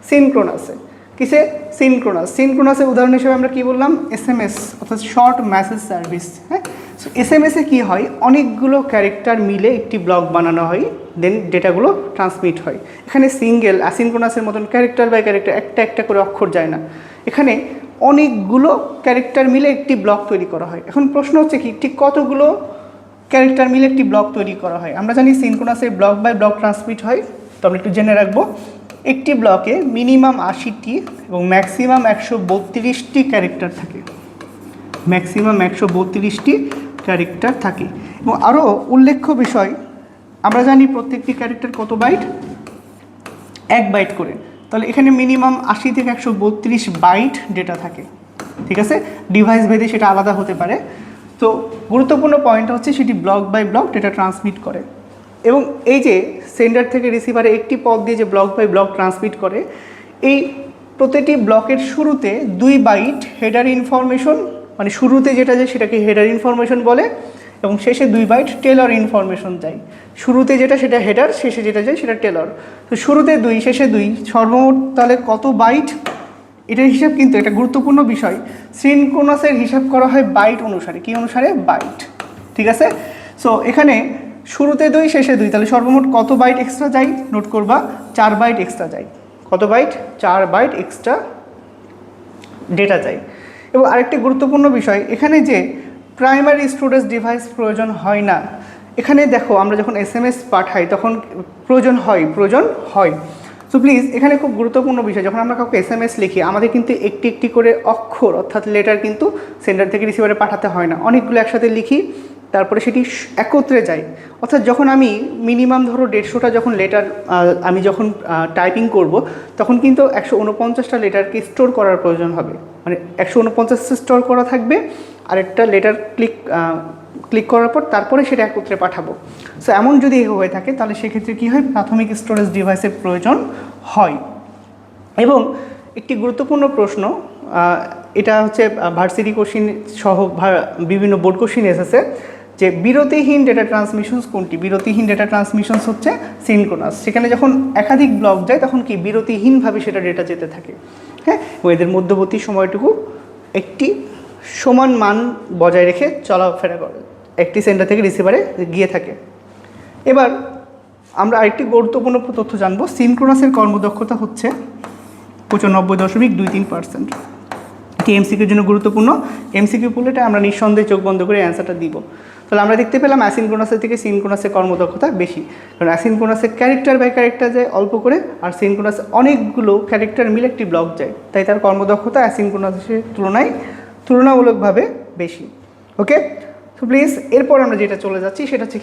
সিনক্রোনাসে। কিসে? সিনক্রোনাসের উদাহরণ হিসেবে আমরা কি বললাম? SMS অর্থাৎ শর্ট মেসেজ সার্ভিস। হ্যাঁ, সো SMS এ কী হয়, অনেকগুলো ক্যারেক্টার মিলে একটি ব্লক বানানো হয়, দেন ডেটাগুলো ট্রান্সমিট হয়। এখানে সিঙ্গেল অ্যাসিনক্রোনাসের মতন ক্যারেক্টার বাই ক্যারেক্টার একটা একটা করে অক্ষর যায় না, এখানে অনেকগুলো ক্যারেক্টার মিলে একটি ব্লক তৈরি করা হয়। এখন প্রশ্ন হচ্ছে কি, ঠিক কতগুলো ক্যারেক্টার মিলে একটি ব্লক তৈরি করা হয়? আমরা জানি সিনক্রোনাসের ব্লক বাই ব্লক ট্রান্সমিট হয়, তো আমরা একটু জেনে রাখবো। একটি ব্লকে মিনিমাম 80টি এবং ম্যাক্সিমাম 132টি ক্যারেক্টার থাকে, ম্যাক্সিমাম 132টি ক্যারেক্টার থাকে। এবং আরও উল্লেখ্য বিষয়, আমরা জানি প্রত্যেকটি ক্যারেক্টার কত বাইট? 1 বাইট করে। তাহলে এখানে মিনিমাম 80 থেকে 132 বাইট ডেটা থাকে। ঠিক আছে, ডিভাইস ভেদে সেটা আলাদা হতে পারে। তো গুরুত্বপূর্ণ পয়েন্ট হচ্ছে সেটি block by block data transmit করে। এবং এই যে সেন্ডার থেকে রিসিভারে একটি পথ দিয়ে যে ব্লক বাই ব্লক ট্রান্সমিট করে, এই প্রতিটি ব্লকের শুরুতে 2 বাইট হেডার ইনফরমেশন, মানে শুরুতে যেটা যায় সেটাকে হেডার ইনফরমেশন বলে, এবং শেষে 2 বাইট টেলর ইনফরমেশন যায়। শুরুতে যেটা সেটা হেডার, শেষে যেটা যায় সেটা টেলর। তো শুরুতে 2, শেষে 2, সর্বমোট তাহলে কত বাইট? এটার হিসাব কিন্তু একটা গুরুত্বপূর্ণ বিষয়। সিনক্রোনাসের হিসাব করা হয় বাইট অনুসারে। কি অনুসারে? বাইট। ঠিক আছে, সো এখানে শুরুতে 2, শেষে 2, তাহলে সর্বমোট কত বাইট এক্সট্রা যায়? নোট করবা, 4 বাইট এক্সট্রা যায়। কত বাইট? 4 বাইট এক্সট্রা ডেটা যায়। এবং আরেকটি গুরুত্বপূর্ণ বিষয়, এখানে যে প্রাইমারি স্টোরেজ ডিভাইস প্রয়োজন হয় না। এখানে দেখো, আমরা যখন SMS পাঠাই তখন প্রয়োজন হয়। সো প্লিজ, এখানে খুব গুরুত্বপূর্ণ বিষয়, যখন আমরা কাউকে SMS লিখি আমাদের কিন্তু একটি একটি করে অক্ষর অর্থাৎ লেটার কিন্তু সেন্ডার থেকে রিসিভারে পাঠাতে হয় না, অনেকগুলো একসাথে লিখি, তারপরে সেটি একত্রে যায়। অর্থাৎ যখন আমি মিনিমাম ধরো 150টা যখন লেটার আমি যখন টাইপিং করব, তখন কিন্তু 149টা লেটারকে স্টোর করার প্রয়োজন হবে। মানে 149 স্টোর করা থাকবে, আর একটা লেটার ক্লিক করার পর তারপরে সেটা একত্রে পাঠাবো। সো এমন যদি হয়ে থাকে তাহলে সেক্ষেত্রে কী হয়? প্রাথমিক স্টোরেজ ডিভাইসের প্রয়োজন হয়। এবং একটি গুরুত্বপূর্ণ প্রশ্ন, এটা হচ্ছে ভার্সিটি কোশ্চিন সহ বিভিন্ন বোর্ড কোশ্চিন এসেছে, যে বিরতিহীন ডেটা ট্রান্সমিশনস কোনটি? বিরতিহীন ডেটা ট্রান্সমিশনস হচ্ছে সিনক্রোনাস। সেখানে যখন একাধিক ব্লক যায় তখন কি বিরতিহীনভাবে সেটা ডেটা যেতে থাকে। হ্যাঁ, এদের মধ্যবর্তী সময়টুকু একটি সমান মান বজায় রেখে চলাফেরা করে, একটি সেন্টার থেকে রিসিভারে গিয়ে থাকে। এবার আমরা আরেকটি গুরুত্বপূর্ণ তথ্য জানবো। সিনক্রোনাসের কর্মদক্ষতা হচ্ছে 95.23%। এটি এমসিকিউর জন্য গুরুত্বপূর্ণ। এমসিকিউ পড়লে আমরা নিঃসন্দেহে চোখ বন্ধ করে অ্যান্সারটা দিব। তাহলে আমরা দেখতে পেলাম অ্যাসিনক্রোনাসের থেকে সিনক্রোনাসের কর্মদক্ষতা বেশি, কারণ অ্যাসিনক্রোনাসের ক্যারেক্টার বাই ক্যারেক্টার যায় অল্প করে, আর সিনক্রোনাসে অনেকগুলো ক্যারেক্টার মিলে একটি ব্লক যায়, তাই তার কর্মদক্ষতা অ্যাসিনক্রোনাসের তুলনামূলকভাবে বেশি। ওকে, তো প্লিজ এরপর আমরা যেটা চলে যাচ্ছি সেটা হচ্ছে